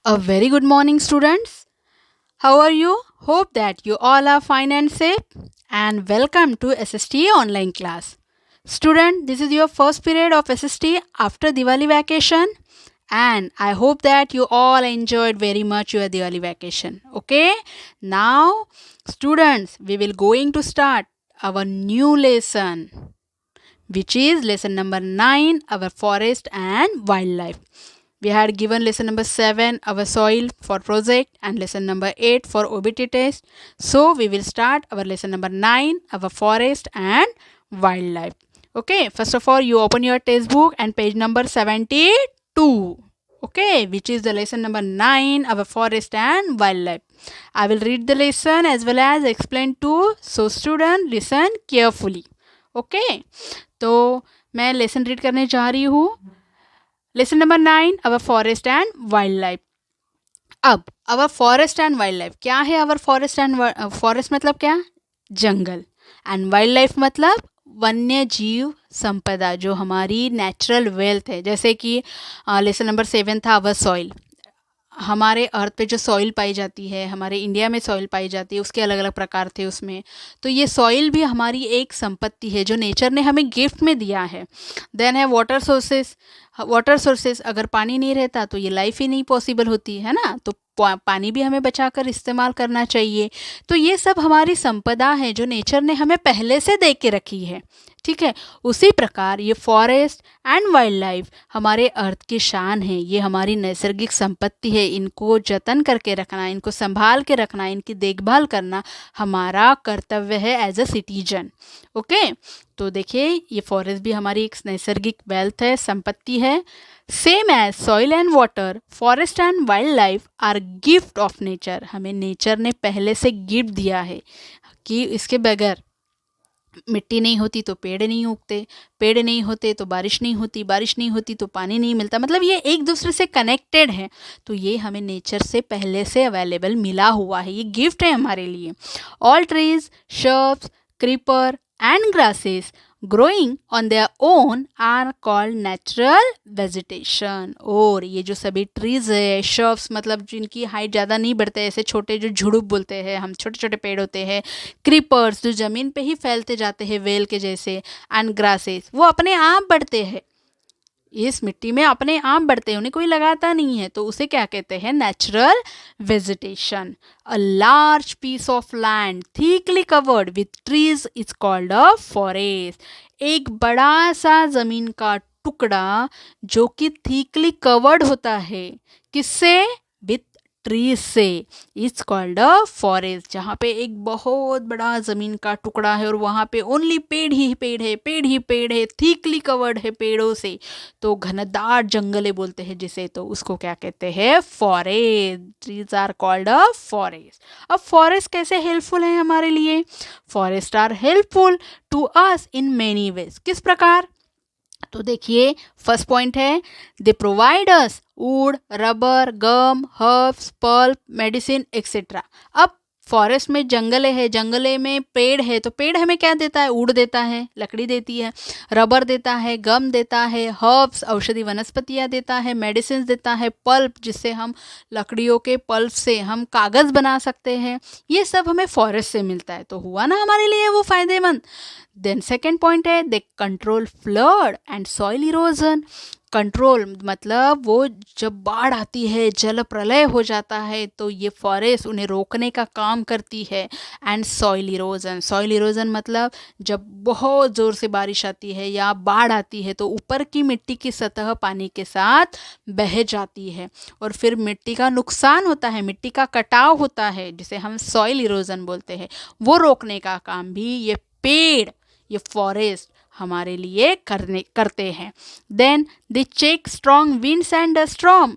A very good morning, students. How are you? Hope that you all are fine and safe. And welcome to SST online class. Student, this is your first period of SST after Diwali vacation. And I hope that you all enjoyed very much your Diwali vacation. Okay? Now, students, we will going to start our new lesson, which is lesson number 9, our forest and wildlife. We had given lesson number 7, our soil for project, and lesson number 8 for OBT test. So we will start our lesson number 9, our forest and wildlife. Okay, first of all, you open your textbook and page number 72. Okay, which is the lesson number 9, our forest and wildlife. I will read the lesson as well as explain too. So student, listen carefully. Okay, तो मैं lesson read करने जा रही हूँ. Lesson number 9, our forest and wild life. अब अवर forest and wild life क्या है? अवर forest मतलब क्या? जंगल. एंड वाइल्ड लाइफ मतलब वन्य जीव संपदा, जो हमारी नेचुरल वेल्थ है. जैसे कि लेसन नंबर 7 था अवर सॉइल. हमारे अर्थ पे जो सॉइल पाई जाती है, हमारे इंडिया में सॉइल पाई जाती है, उसके अलग अलग प्रकार थे उसमें. तो ये सॉइल भी हमारी एक संपत्ति है जो नेचर ने हमें गिफ्ट में दिया है. देन है वाटर सोर्सेस. वाटर सोर्सेस, अगर पानी नहीं रहता तो ये लाइफ ही नहीं पॉसिबल होती है ना. तो पानी भी हमें बचाकर इस्तेमाल करना चाहिए. तो ये सब हमारी संपदा है जो नेचर ने हमें पहले से दे के रखी है. ठीक है. उसी प्रकार ये फॉरेस्ट एंड वाइल्ड लाइफ हमारे अर्थ की शान है. ये हमारी नैसर्गिक संपत्ति है. इनको जतन करके रखना, इनको संभाल के रखना, इनकी देखभाल करना हमारा कर्तव्य है एज अ सिटीजन. ओके. तो देखिए, ये फॉरेस्ट भी हमारी एक नैसर्गिक वेल्थ है, संपत्ति है. Same as soil and water, forest and wild life are gift of nature. हमें नेचर ने पहले से गिफ्ट दिया है कि इसके बगैर मिट्टी नहीं होती तो पेड़ नहीं उगते, पेड़ नहीं होते तो बारिश नहीं होती, बारिश नहीं होती तो पानी नहीं मिलता. मतलब ये एक दूसरे से कनेक्टेड है. तो ये हमें नेचर से पहले से अवेलेबल मिला हुआ है. ये गिफ्ट है हमारे लिए. All trees, shrubs, creeper and grasses growing on their own are called natural vegetation. और ये जो सभी ट्रीज है, शर्ब्स मतलब जिनकी हाइट ज़्यादा नहीं बढ़ते, ऐसे छोटे जो झुड़ुप बोलते हैं हम, छोटे छोटे पेड़ होते हैं. क्रीपर्स जो ज़मीन पे ही फैलते जाते हैं वेल के जैसे. एंड ग्रासेस, वो अपने आप बढ़ते हैं, इस मिट्टी में अपने आप बढ़ते हैं, उन्हें कोई लगाता नहीं है. तो उसे क्या कहते हैं? Natural vegetation. A large piece of land thickly covered with trees is called a forest. एक बड़ा सा ज़मीन का टुकड़ा जो कि थिकली कवर्ड होता है, किससे? विथ ट्रीज से, इट्स कॉल्ड अ फॉरेस्ट. जहाँ पे एक बहुत बड़ा ज़मीन का टुकड़ा है और वहाँ पे ओनली पेड़ ही पेड़ है, पेड़ ही पेड़ है, थिकली कवर्ड है पेड़ों से. तो घनदार जंगले बोलते हैं जिसे, तो उसको क्या कहते हैं? Forest. Trees are called a forest. अब फॉरेस्ट कैसे हेल्पफुल है हमारे लिए? Forest are helpful to us in many ways. किस प्रकार? तो देखिए, फर्स्ट पॉइंट है, they provide us wood, rubber, gum, herbs, pulp, medicine etcetera. अब फॉरेस्ट में जंगले है, जंगले में पेड़ है, तो पेड़ हमें क्या देता है? वुड देता है, लकड़ी देती है. रबर देता है, गम देता है, हर्ब्स औषधि वनस्पतियाँ देता है, मेडिसिन देता है, पल्प जिससे हम लकड़ियों के पल्प से हम कागज़ बना सकते हैं. ये सब हमें फॉरेस्ट से मिलता है. तो हुआ ना हमारे लिए वो फायदेमंद. देन सेकेंड पॉइंट है, they control flood and soil erosion. Control मतलब वो जब बाढ़ आती है, जल प्रलय हो जाता है, तो ये फॉरेस्ट उन्हें रोकने का काम करती है. And soil erosion, soil erosion मतलब जब बहुत ज़ोर से बारिश आती है या बाढ़ आती है तो ऊपर की मिट्टी की सतह पानी के साथ बह जाती है और फिर मिट्टी का नुकसान होता है, मिट्टी का कटाव होता है, जिसे हम सॉइल इरोजन बोलते हैं. वो रोकने का काम भी ये पेड़, ये फॉरेस्ट हमारे लिए करते हैं. Then they check strong winds and storm.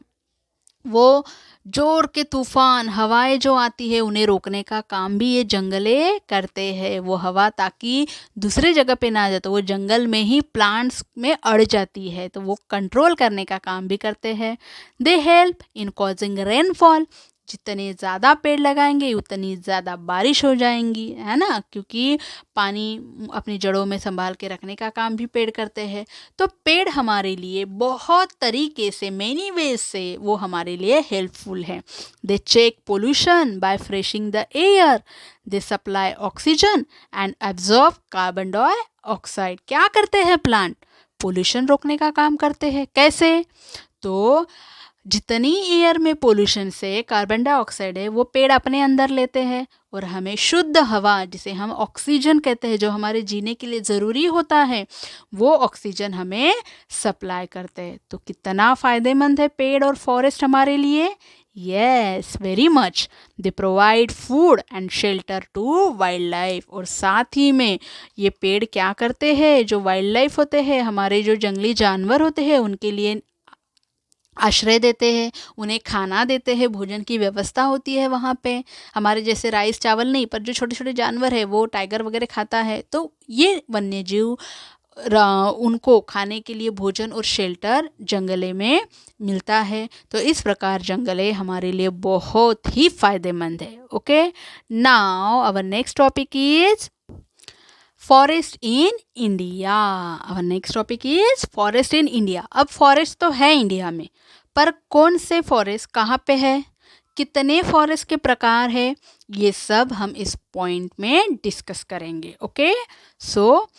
वो जोर के तूफान, हवाएं जो आती है, उन्हें रोकने का काम भी ये जंगले करते हैं. वो हवा ताकि दूसरे जगह पे ना जाए, तो वो जंगल में ही प्लांट्स में अड़ जाती है, तो वो कंट्रोल करने का काम भी करते हैं. They help in causing rainfall. जितने ज़्यादा पेड़ लगाएंगे उतनी ज़्यादा बारिश हो जाएंगी, है ना, क्योंकि पानी अपनी जड़ों में संभाल के रखने का काम भी पेड़ करते हैं। तो पेड़ हमारे लिए बहुत तरीके से, मेनी वेज से वो हमारे लिए हेल्पफुल है। They check pollution by freshing the air, they supply oxygen and absorb carbon dioxide. क्या करते हैं प्लांट? पोल्यूशन रोकने का काम करते हैं। कैसे? तो जितनी एयर में पोल्यूशन से कार्बन डाइऑक्साइड है वो पेड़ अपने अंदर लेते हैं और हमें शुद्ध हवा, जिसे हम ऑक्सीजन कहते हैं, जो हमारे जीने के लिए ज़रूरी होता है, वो ऑक्सीजन हमें सप्लाई करते हैं। तो कितना फ़ायदेमंद है पेड़ और फॉरेस्ट हमारे लिए? Yes, very much. They provide food and shelter to wild life. और साथ ही में ये पेड़ क्या करते हैं? जो वाइल्ड लाइफ होते हैं, हमारे जो जंगली जानवर होते हैं, उनके लिए आश्रय देते हैं, उन्हें खाना देते हैं, भोजन की व्यवस्था होती है वहाँ पे। हमारे जैसे राइस चावल नहीं, पर जो छोटे छोटे जानवर है वो टाइगर वगैरह खाता है, तो ये वन्य जीव उनको खाने के लिए भोजन और शेल्टर जंगले में मिलता है। तो इस प्रकार जंगले हमारे लिए बहुत ही फायदेमंद है। Okay, now our next topic is forest in India. Our next topic is forest in India. अब फॉरेस्ट तो है इंडिया में, पर कौन से फॉरेस्ट कहाँ पे है, कितने फॉरेस्ट के प्रकार है, ये सब हम इस पॉइंट में डिस्कस करेंगे। Okay, so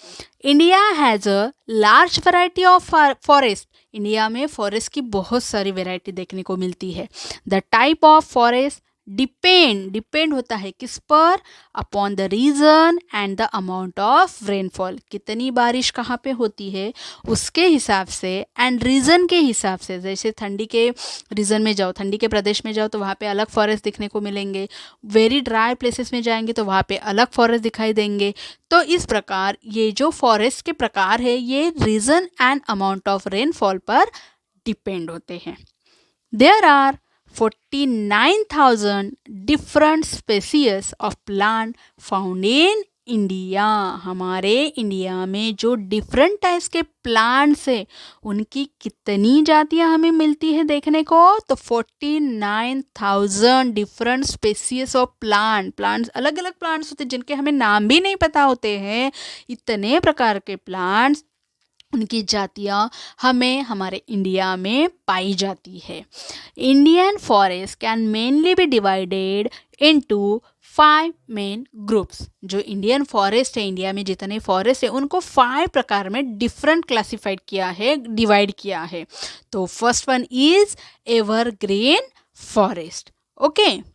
India has a large variety of forest. India में फॉरेस्ट की बहुत सारी वैरायटी देखने को मिलती है। The type of forest depend होता है किस पर? Upon the region and the amount of rainfall. कितनी बारिश कहाँ पे होती है उसके हिसाब से, एंड रीजन के हिसाब से। जैसे ठंडी के रीजन में जाओ, ठंडी के प्रदेश में जाओ तो वहाँ पे अलग फॉरेस्ट दिखने को मिलेंगे, वेरी ड्राई प्लेसेस में जाएंगे तो वहाँ पे अलग फॉरेस्ट दिखाई देंगे। तो इस प्रकार ये जो फॉरेस्ट के प्रकार है ये region and amount of rainfall पर डिपेंड होते हैं। There are 49,000 different species of plant found in India. हमारे इंडिया में जो डिफरेंट टाइप्स के प्लांट्स है उनकी कितनी जातियां हमें मिलती है देखने को? तो 49,000 डिफरेंट स्पेसीज ऑफ प्लांट्स, अलग अलग प्लांट्स होते हैं जिनके हमें नाम भी नहीं पता होते हैं। इतने प्रकार के प्लांट्स, उनकी जातियाँ हमें हमारे इंडिया में पाई जाती है। Indian forest can mainly be divided into 5 main groups. जो इंडियन फॉरेस्ट है, इंडिया में जितने फॉरेस्ट है उनको 5 प्रकार में डिफरेंट क्लासिफाइड किया है, डिवाइड किया है। तो first one is evergreen forest. Okay,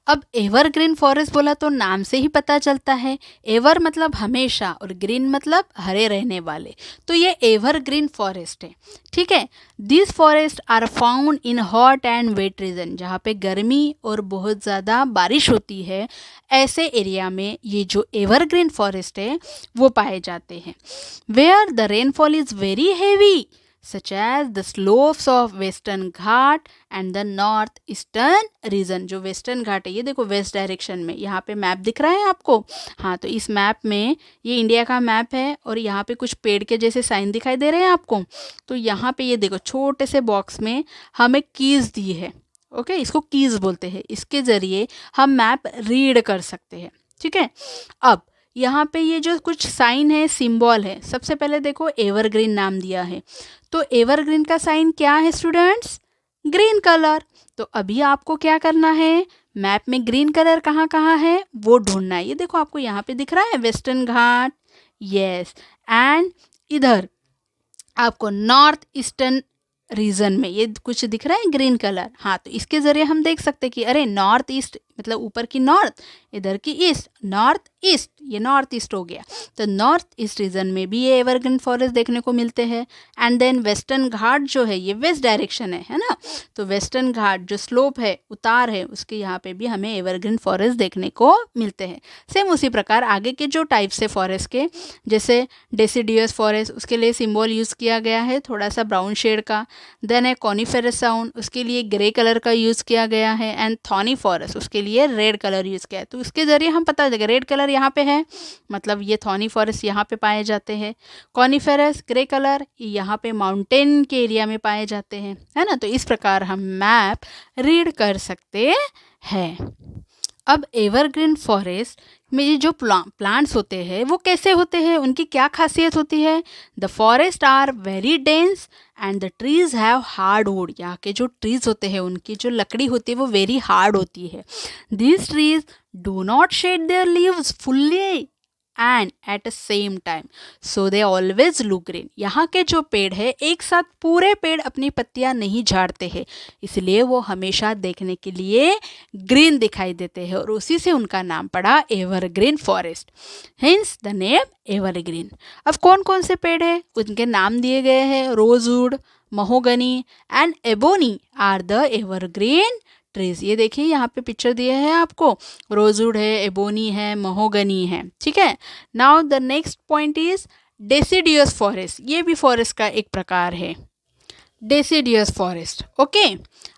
अब एवरग्रीन फॉरेस्ट बोला तो नाम से ही पता चलता है, एवर मतलब हमेशा और ग्रीन मतलब हरे रहने वाले, तो ये एवरग्रीन फॉरेस्ट है। ठीक है, this forest are found in hot and wet region. जहाँ पे गर्मी और बहुत ज़्यादा बारिश होती है, ऐसे एरिया में ये जो एवरग्रीन फॉरेस्ट है वो पाए जाते हैं। Where the rainfall is very heavy such as the slopes of western Ghat and the north eastern region। जो वेस्टर्न घाट है, ये देखो वेस्ट डायरेक्शन में, यहाँ पे मैप दिख रहा है आपको। हाँ, तो इस मैप में ये इंडिया का मैप है और यहाँ पे कुछ पेड़ के जैसे साइन दिखाई दे रहे हैं आपको। तो यहाँ पे ये देखो छोटे से बॉक्स में हमें कीज दी है। ओके, इसको कीज बोलते हैं। इसके ज़रिए हम मैप रीड कर सकते हैं। ठीक है, अब यहाँ पे ये जो कुछ साइन है, सिंबल है, सबसे पहले देखो एवरग्रीन नाम दिया है, तो एवरग्रीन का साइन क्या है स्टूडेंट्स? Green colour. तो अभी आपको क्या करना है, मैप में ग्रीन कलर कहाँ कहाँ है वो ढूंढना है। ये देखो आपको यहाँ पे दिख रहा है वेस्टर्न घाट, यस, एंड इधर आपको नॉर्थ ईस्टर्न रीजन में ये कुछ दिख रहा है ग्रीन कलर। हाँ, तो इसके ज़रिए हम देख सकते हैं कि अरे नॉर्थ ईस्ट मतलब ऊपर की नॉर्थ, इधर की ईस्ट, नॉर्थ ईस्ट, ये नॉर्थ ईस्ट हो गया। तो नॉर्थ ईस्ट रीजन में भी ये एवरग्रीन फॉरेस्ट देखने को मिलते हैं। एंड देन वेस्टर्न घाट जो है ये वेस्ट डायरेक्शन है ना, तो वेस्टर्न घाट जो स्लोप है, उतार है, उसके यहाँ पे भी हमें एवरग्रीन फॉरेस्ट देखने को मिलते हैं। सेम उसी प्रकार आगे के जो टाइप्स है फॉरेस्ट के, जैसे डेसिडियस फॉरेस्ट, उसके लिए सिंबल यूज़ किया गया है थोड़ा सा ब्राउन शेड का। देन है कॉनिफेरस साउंड, उसके लिए ग्रे कलर का यूज़ किया गया है। एंड थॉनी फॉरेस्ट, उसके लिए लिए रेड कलर यूज़ किया है। तो इसके ज़रिए हम पता चलेगा रेड कलर यहाँ पे है, मतलब ये थॉर्नी फॉरेस्ट यहाँ पे पाए जाते हैं। कॉनिफेरस ग्रे कलर यहाँ पे माउंटेन के एरिया में पाए जाते हैं, है ना। तो इस प्रकार हम मैप रीड कर सकते हैं। अब एवरग्रीन फॉरेस्ट में ये जो प्लांट्स होते हैं वो कैसे होते हैं, उनकी क्या खासियत होती है। The forest are very dense and the trees have hard wood. यहाँ के जो ट्रीज होते हैं उनकी जो लकड़ी होती है वो वेरी हार्ड होती है। These trees do not shade there leaves fully and at the same time, so they always look green. यहाँ के जो पेड़ है एक साथ पूरे पेड़ अपनी पत्तियाँ नहीं झाड़ते हैं, इसलिए वो हमेशा देखने के लिए ग्रीन दिखाई देते हैं और उसी से उनका नाम पड़ा evergreen forest, hints the name evergreen. अब कौन कौन से पेड़ है उनके नाम दिए गए हैं। Rosewood, mahogany and ebony are the evergreen trees. ये देखिए यहाँ पे पिक्चर दिए हैं आपको, रोजवुड है, एबोनी है, महोगनी है, ठीक है। Now the next point is deciduous forest. ये भी फॉरेस्ट का एक प्रकार है, डेसिडियस फॉरेस्ट। ओके,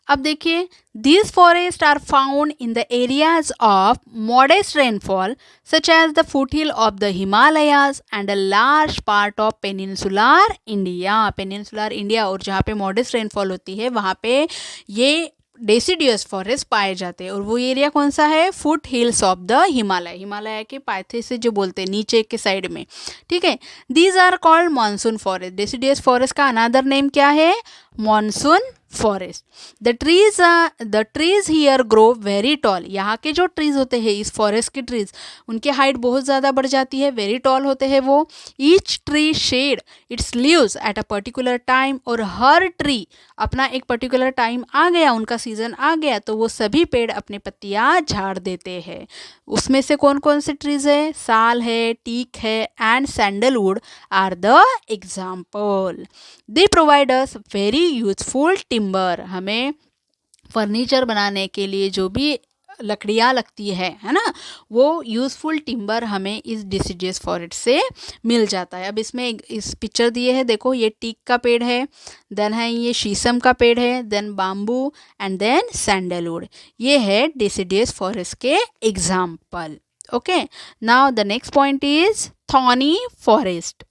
अब देखिए these forest are found in the areas of modest rainfall such as the foothill of the Himalayas and a large part of peninsular India. Peninsular India और जहाँ पे मॉडेस्ट रेनफॉल होती है वहाँ पे ये डेसिडियस फॉरेस्ट पाए जाते हैं। और वो एरिया कौन सा है, foot hills of the Himalaya, Himalaya के पायथे से जो बोलते हैं नीचे के साइड में, ठीक है। These are called monsoon forest. Deciduous forest का अनदर नेम क्या है, monsoon forest. The trees here grow very tall. यहाँ के जो ट्रीज होते हैं इस फॉरेस्ट के ट्रीज, उनकी हाइट बहुत ज़्यादा बढ़ जाती है, वेरी टॉल होते हैं वो। Each tree shade it's leaves at a particular time. और हर ट्री अपना एक पर्टिकुलर टाइम आ गया, उनका सीजन आ गया तो वो सभी पेड़ अपने पत्तियाँ झाड़ देते हैं। उसमें से कौन कौन से ट्रीज है, साल है, टीक है and sandalwood are the example. They provide us very useful timber. हमें फर्नीचर बनाने के लिए जो भी लकड़ियाँ लगती है ना, वो यूज़फुल टिम्बर हमें इस डिसिडियस फॉरेस्ट से मिल जाता है। अब इसमें इस पिक्चर दिए है, देखो ये टीक का पेड़ है, देन है ये शीशम का पेड़ है, then bamboo and then sandalwood. ये है डिसिडियस फॉरेस्ट के example. Okay, now the next point is thorny forest.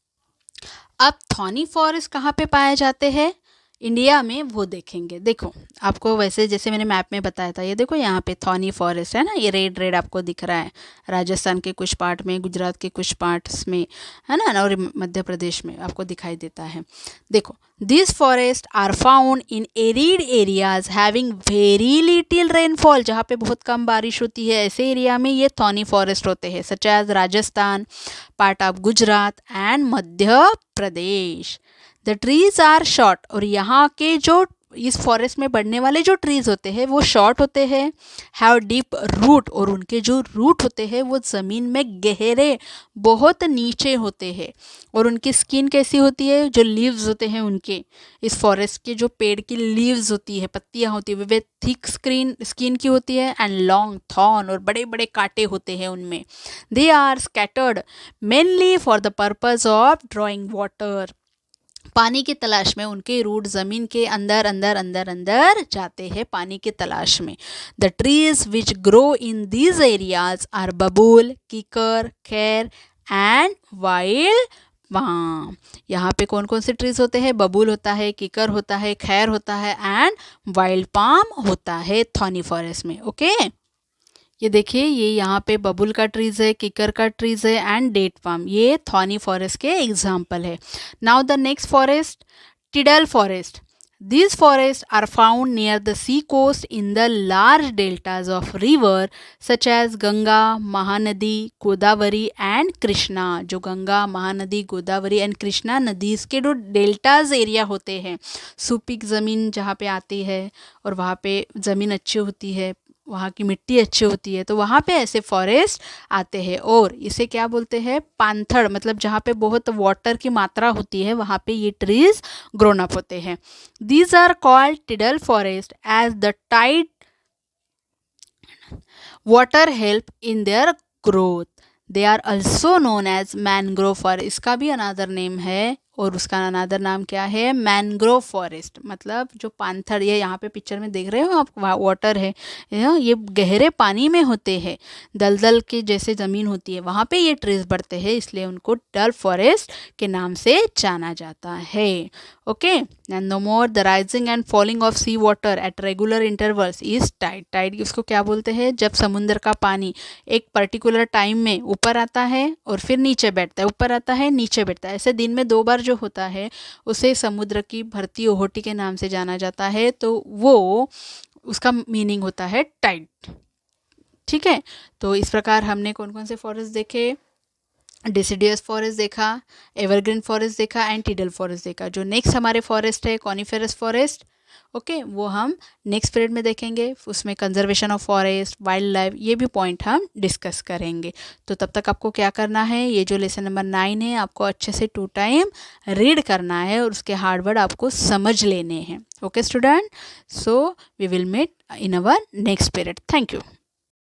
अब थॉर्नी फॉरेस्ट कहाँ पे पाए जाते हैं इंडिया में, वो देखेंगे। देखो आपको वैसे जैसे मैंने मैप में बताया था, ये देखो यहाँ पे थॉर्नी फॉरेस्ट है ना, ये रेड रेड आपको दिख रहा है, राजस्थान के कुछ पार्ट में, गुजरात के कुछ पार्ट्स में, है ना, और मध्य प्रदेश में आपको दिखाई देता है। देखो this forest are found in arid areas having very little rainfall. जहाँ पे बहुत कम बारिश होती है ऐसे एरिया में ये थॉर्नी फॉरेस्ट होते हैं, such as Rajasthan, part of Gujarat and Madhya Pradesh. The trees are short. और यहाँ के जो इस फॉरेस्ट में बढ़ने वाले जो ट्रीज होते हैं वो शॉर्ट होते हैं, हैव डीप रूट। और उनके जो रूट होते हैं वो ज़मीन में गहरे बहुत नीचे होते हैं। और उनकी स्किन कैसी होती है, जो लीव्स होते हैं उनके, इस फॉरेस्ट के जो पेड़ की लीव्स होती है, पत्तियाँ होती है, वे थिक स्किन की होती है एंड लॉन्ग थॉर्न, और बड़े बड़े कांटे होते हैं उनमें। They are scattered mainly for the purpose of drawing water. पानी की तलाश में उनके रूट ज़मीन के अंदर अंदर अंदर अंदर जाते हैं पानी की तलाश में। The trees which grow in these areas are babul, kikar, खैर एंड वाइल्ड पाम। यहाँ पे कौन कौन से ट्रीज होते हैं, बबूल होता है, कीकर होता है, खैर होता है एंड वाइल्ड पाम होता है थॉर्नी फॉरेस्ट में। ओके, ये देखिए ये यहाँ पे बबुल का ट्रीज है, किकर का ट्रीज है एंड डेट पाम, ये थॉर्नी फॉरेस्ट के एग्जाम्पल है। Now the next forest, tidal forest. These forests are found near the sea coast in the large deltas of river such as Ganga, Mahanadi, Godavari and Krishna। जो Ganga, Mahanadi, Godavari and Krishna नदीज के जो deltas area होते हैं, सुपीक ज़मीन जहाँ पे आती है और वहाँ पे ज़मीन अच्छी होती है, वहाँ की मिट्टी अच्छी होती है, तो वहाँ पे ऐसे फॉरेस्ट आते हैं। और इसे क्या बोलते हैं, पांथड़, मतलब जहाँ पे बहुत वाटर की मात्रा होती है वहाँ पे ये ट्रीज ग्रोन अप होते हैं। These are called tidal forest as the tide water help in their growth. They are also known as mangrove forest. इसका भी अनदर नेम है और उसका अनादर नाम क्या है, मैनग्रोव फॉरेस्ट। मतलब जो पानथड़, ये यहाँ पे पिक्चर में देख रहे हो आप, वाटर है, ये गहरे पानी में होते हैं, दलदल के जैसे ज़मीन होती है वहाँ पे ये ट्रीज बढ़ते हैं, इसलिए उनको डल फॉरेस्ट के नाम से जाना जाता है। Okay, and no more the rising and falling of sea water at regular intervals is tide. Tide उसको क्या बोलते हैं, जब समुद्र का पानी एक पर्टिकुलर टाइम में ऊपर आता है और फिर नीचे बैठता है, ऊपर आता है नीचे बैठता है, ऐसे दिन में 2 बार जो होता है उसे समुद्र की भरती ओहोटी के नाम से जाना जाता है। तो वो उसका मीनिंग होता है टाइड। ठीक है, तो इस प्रकार हमने कौन कौन से फॉरेस्ट देखे, डिसिडियस फॉरेस्ट देखा, एवरग्रीन फॉरेस्ट देखा एंड टिडल फॉरेस्ट देखा। जो नेक्स्ट हमारे फॉरेस्ट है कॉनिफेरस फॉरेस्ट, ओके, वो हम नेक्स्ट पीरियड में देखेंगे। उसमें conservation of forest, wild life, ये भी पॉइंट हम डिस्कस करेंगे। तो तब तक आपको क्या करना है, ये जो लेसन नंबर 9 है आपको अच्छे से 2 टाइम रीड करना है और उसके हार्ड वर्ड आपको समझ लेने हैं। Okay student, so we will meet in our next period. Thank you.